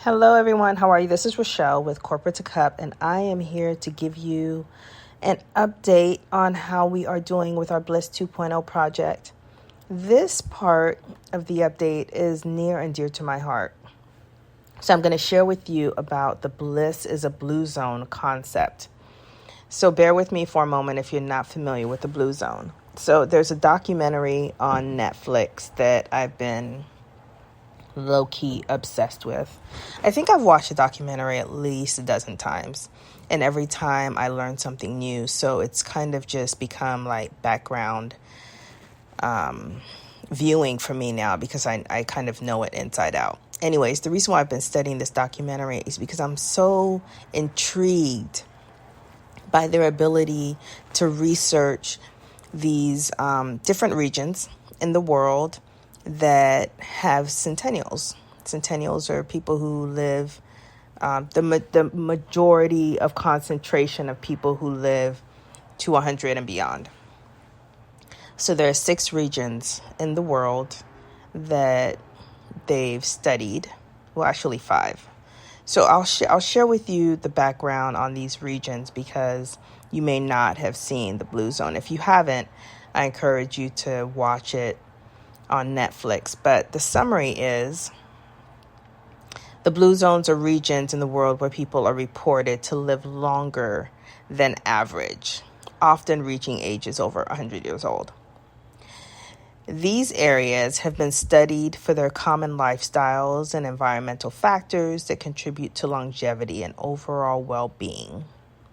Hello, everyone. How are you? This is Rochelle with Corporate to Cup, and I am here to give you an update on how we are doing with our Bliss 2.0 project. This part of the update is near and dear to my heart. So I'm going to share with you about the Bliss is a Blue Zone concept. So bear with me for a moment if you're not familiar with the Blue Zone. So there's a documentary on Netflix that I've been low-key obsessed with. I think I've watched the documentary at least a dozen times, and every time I learn something new, so it's kind of just become like background viewing for me now because I kind of know it inside out. Anyways, the reason why I've been studying this documentary is because I'm so intrigued by their ability to research these different regions in the world that have centennials. Centennials are people who live, the majority of concentration of people who live to 100 and beyond. So there are 6 regions in the world that they've studied. Well, actually 5. So I'll share with you the background on these regions because you may not have seen the Blue Zone. If you haven't, I encourage you to watch it on Netflix. But the summary is the Blue Zones are regions in the world where people are reported to live longer than average, often reaching ages over 100 years old. These areas have been studied for their common lifestyles and environmental factors that contribute to longevity and overall well-being.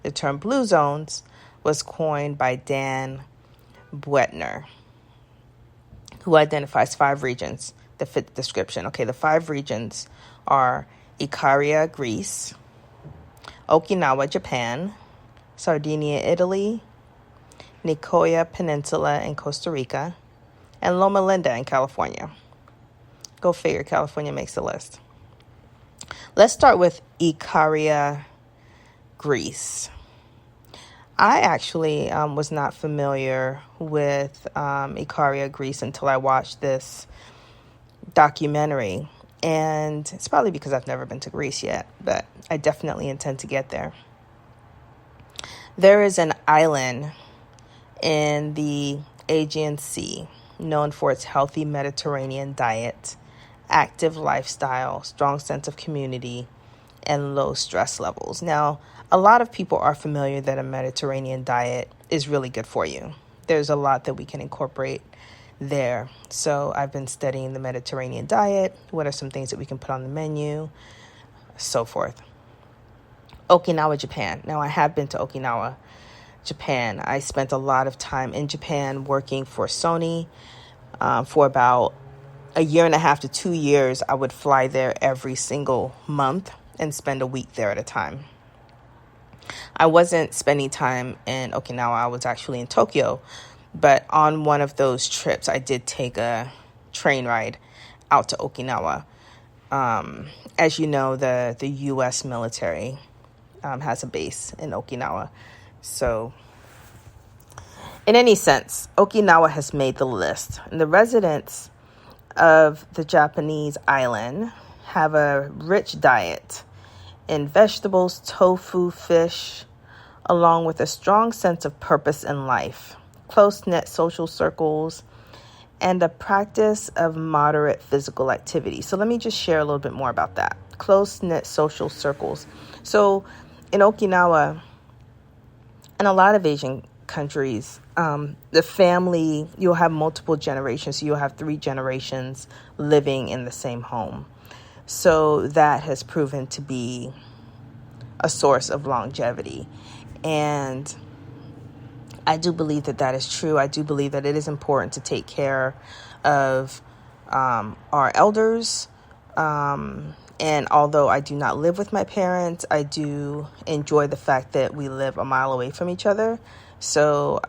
The term Blue Zones was coined by Dan Buettner, who identifies 5 regions that fit the description. Okay, the 5 regions are Icaria, Greece, Okinawa, Japan, Sardinia, Italy, Nicoya Peninsula in Costa Rica, and Loma Linda in California. Go figure, California makes the list. Let's start with Icaria, Greece. I actually was not familiar with Icaria, Greece until I watched this documentary. And it's probably because I've never been to Greece yet, but I definitely intend to get there. There is an island in the Aegean Sea known for its healthy Mediterranean diet, active lifestyle, strong sense of community, and low stress levels. Now, a lot of people are familiar that a Mediterranean diet is really good for you. There's a lot that we can incorporate there. So I've been studying the Mediterranean diet. What are some things that we can put on the menu? So forth. Okinawa, Japan. Now, I have been to Okinawa, Japan. I spent a lot of time in Japan working for Sony for about a year and a half to 2 years. I would fly there every single month and spend a week there at a time. I wasn't spending time in Okinawa. I was actually in Tokyo. But on one of those trips, I did take a train ride out to Okinawa. As you know, the U.S. military has a base in Okinawa. So in any sense, Okinawa has made the list. And the residents of the Japanese island have a rich diet in vegetables, tofu, fish, along with a strong sense of purpose in life, close-knit social circles, and a practice of moderate physical activity. So let me just share a little bit more about that. Close-knit social circles. So in Okinawa and a lot of Asian countries, the family, you'll have multiple generations. So you'll have 3 generations living in the same home. So that has proven to be a source of longevity. And I do believe that that is true. I do believe that it is important to take care of our elders. And although I do not live with my parents, I do enjoy the fact that we live a mile away from each other. So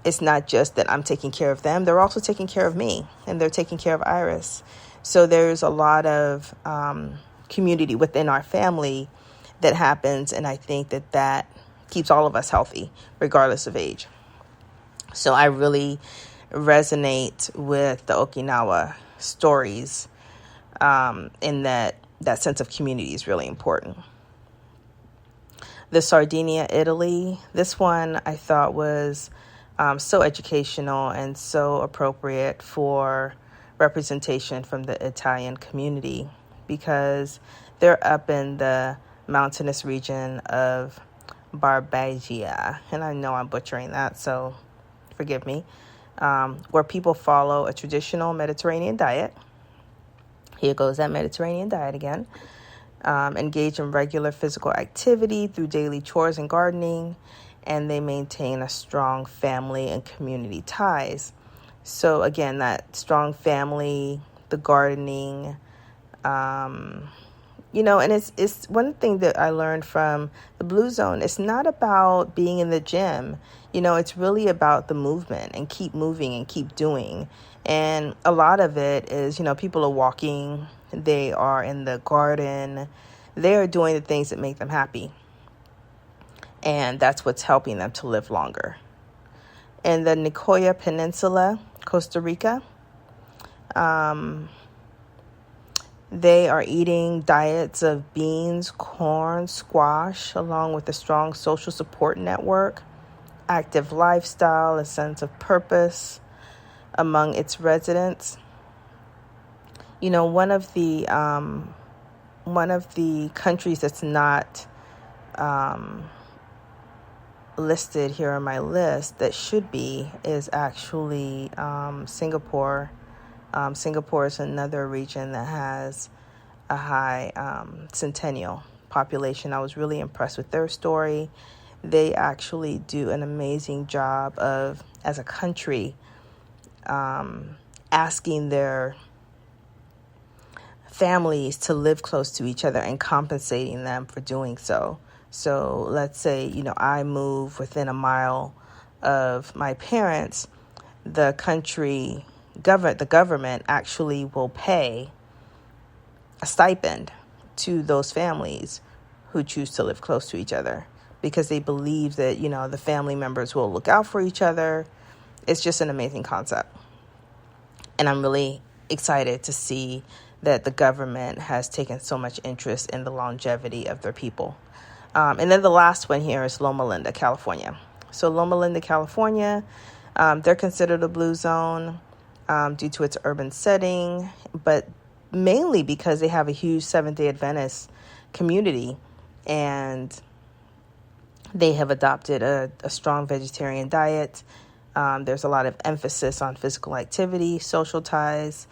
it's not just that I'm taking care of them. They're also taking care of me, and they're taking care of Iris. So there's a lot of community within our family that happens, and I think that that keeps all of us healthy, regardless of age. So I really resonate with the Okinawa stories in that that sense of community is really important. The Sardinia, Italy, this one I thought was so educational and so appropriate for representation from the Italian community, because they're up in the mountainous region of Barbagia, and I know I'm butchering that, so forgive me, where people follow a traditional Mediterranean diet. Here goes that Mediterranean diet again. Engage in regular physical activity through daily chores and gardening, and they maintain a strong family and community ties. So again, that strong family, the gardening, and it's one thing that I learned from the Blue Zone. It's not about being in the gym. It's really about the movement and keep moving and keep doing. And a lot of it is, people are walking, they are in the garden, they are doing the things that make them happy. And that's what's helping them to live longer. In the Nicoya Peninsula, Costa Rica, they are eating diets of beans, corn, squash, along with a strong social support network, active lifestyle, a sense of purpose among its residents. One of the countries that's not listed here on my list that should be is actually Singapore. Singapore is another region that has a high centennial population. I was really impressed with their story. They actually do an amazing job of, as a country, asking their families to live close to each other and compensating them for doing so. So let's say, I move within a mile of my parents, the government actually will pay a stipend to those families who choose to live close to each other, because they believe that, the family members will look out for each other. It's just an amazing concept. And I'm really excited to see that the government has taken so much interest in the longevity of their people. And then the last one here is Loma Linda, California. So Loma Linda, California, they're considered a blue zone due to its urban setting, but mainly because they have a huge Seventh-day Adventist community, and they have adopted a strong vegetarian diet. There's a lot of emphasis on physical activity, social ties,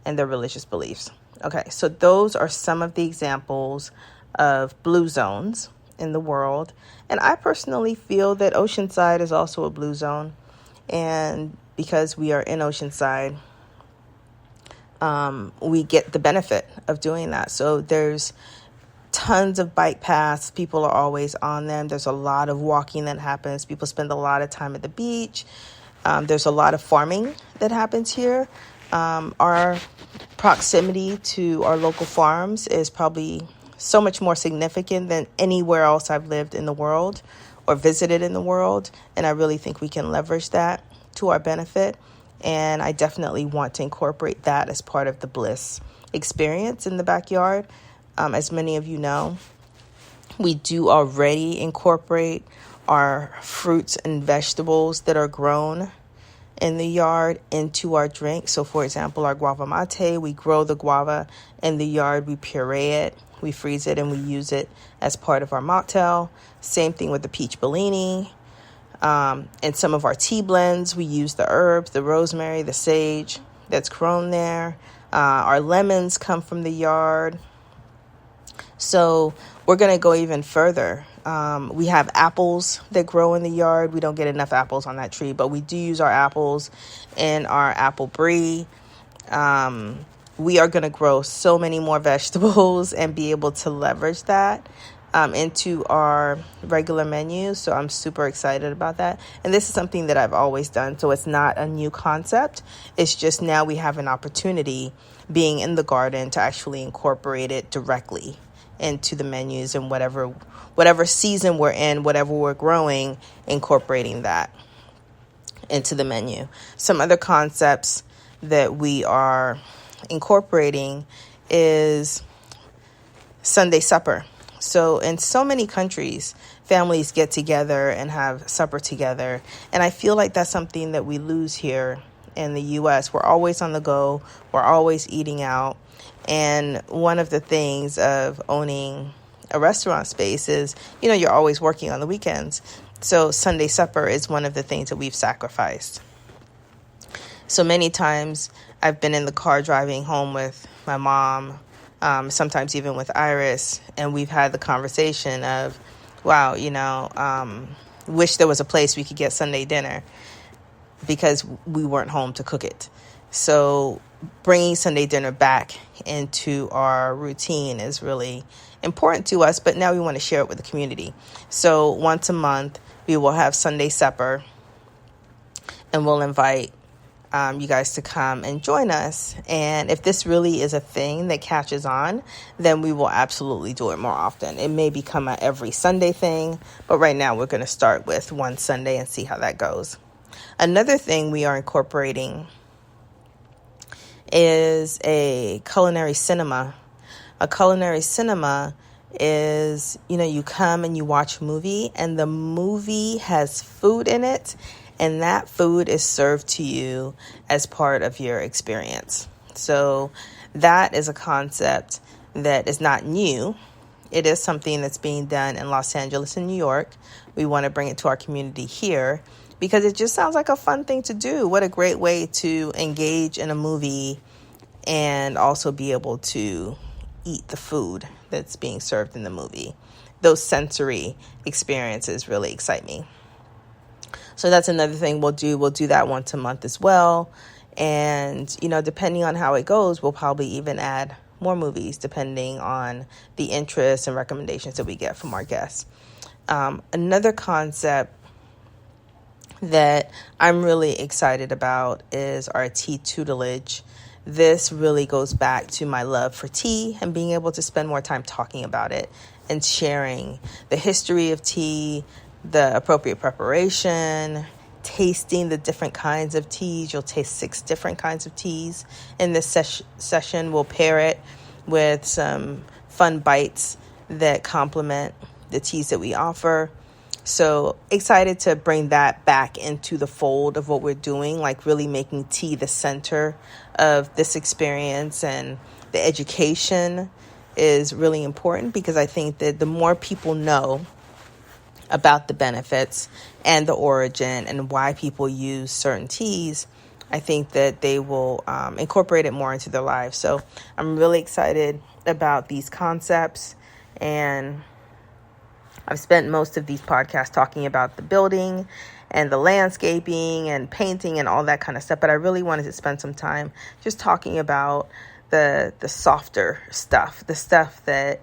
and their religious beliefs. Okay, so those are some of the examples of blue zones in the world. And I personally feel that Oceanside is also a blue zone. And because we are in Oceanside, we get the benefit of doing that. So there's tons of bike paths. People are always on them. There's a lot of walking that happens. People spend a lot of time at the beach. There's a lot of farming that happens here. Our proximity to our local farms is probably so much more significant than anywhere else I've lived in the world or visited in the world. And I really think we can leverage that to our benefit. And I definitely want to incorporate that as part of the Bliss experience in the backyard. As many of you know, we do already incorporate our fruits and vegetables that are grown in the yard into our drink. So for example, our guava mate, we grow the guava in the yard, we puree it, we freeze it, and we use it as part of our mocktail. Same thing with the peach Bellini. In some of our tea blends, we use the herbs, the rosemary, the sage that's grown there. Our lemons come from the yard. So we're going to go even further. We have apples that grow in the yard. We don't get enough apples on that tree, but we do use our apples in our apple brie. We are going to grow so many more vegetables and be able to leverage that into our regular menu. So I'm super excited about that. And this is something that I've always done. So it's not a new concept. It's just now we have an opportunity, being in the garden, to actually incorporate it directly into the menus, and whatever season we're in, whatever we're growing, incorporating that into the menu. Some other concepts that we are incorporating is Sunday supper. So in so many countries, families get together and have supper together. And I feel like that's something that we lose here in the U.S. We're always on the go. We're always eating out. And one of the things of owning a restaurant space is, you're always working on the weekends. So Sunday supper is one of the things that we've sacrificed. So many times I've been in the car driving home with my mom, sometimes even with Iris, and we've had the conversation of, wow, wish there was a place we could get Sunday dinner because we weren't home to cook it. So bringing Sunday dinner back into our routine is really important to us, but now we want to share it with the community. So once a month, we will have Sunday supper, and we'll invite you guys to come and join us. And if this really is a thing that catches on, then we will absolutely do it more often. It may become a every Sunday thing, but right now we're going to start with one Sunday and see how that goes. Another thing we are incorporating is a culinary cinema. A culinary cinema is, you come and you watch a movie, and the movie has food in it, and that food is served to you as part of your experience. So that is a concept that is not new. It is something that's being done in Los Angeles and New York. We want to bring it to our community here because it just sounds like a fun thing to do. What a great way to engage in a movie and also be able to eat the food that's being served in the movie. Those sensory experiences really excite me. So that's another thing we'll do. We'll do that once a month as well. And, depending on how it goes, we'll probably even add more movies depending on the interests and recommendations that we get from our guests. Another concept that I'm really excited about is our tea tutelage. This really goes back to my love for tea and being able to spend more time talking about it and sharing the history of tea, the appropriate preparation, tasting the different kinds of teas. You'll taste 6 different kinds of teas in this session. We'll pair it with some fun bites that complement the teas that we offer. So excited to bring that back into the fold of what we're doing, like really making tea the center of this experience. And the education is really important because I think that the more people know about the benefits and the origin and why people use certain teas, I think that they will incorporate it more into their lives. So I'm really excited about these concepts, and I've spent most of these podcasts talking about the building and the landscaping and painting and all that kind of stuff, but I really wanted to spend some time just talking about the softer stuff, the stuff that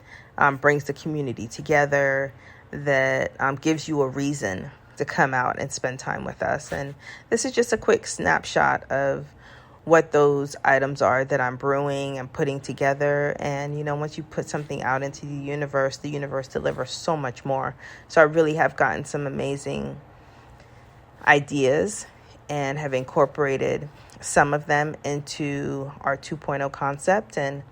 brings the community together, that gives you a reason to come out and spend time with us. And this is just a quick snapshot of what those items are that I'm brewing and putting together. And, once you put something out into the universe delivers so much more. So I really have gotten some amazing ideas and have incorporated some of them into our 2.0 concept. And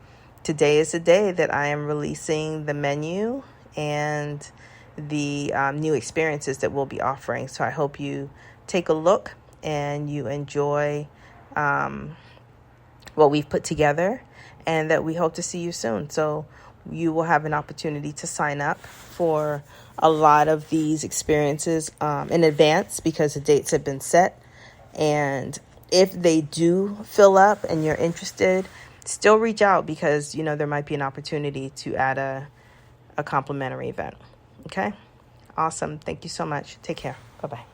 today is the day that I am releasing the menu and the new experiences that we'll be offering. So I hope you take a look and you enjoy what we've put together, and that we hope to see you soon. So you will have an opportunity to sign up for a lot of these experiences in advance because the dates have been set. And if they do fill up and you're interested, still reach out because, there might be an opportunity to add a complimentary event. Okay? Awesome. Thank you so much. Take care. Bye-bye.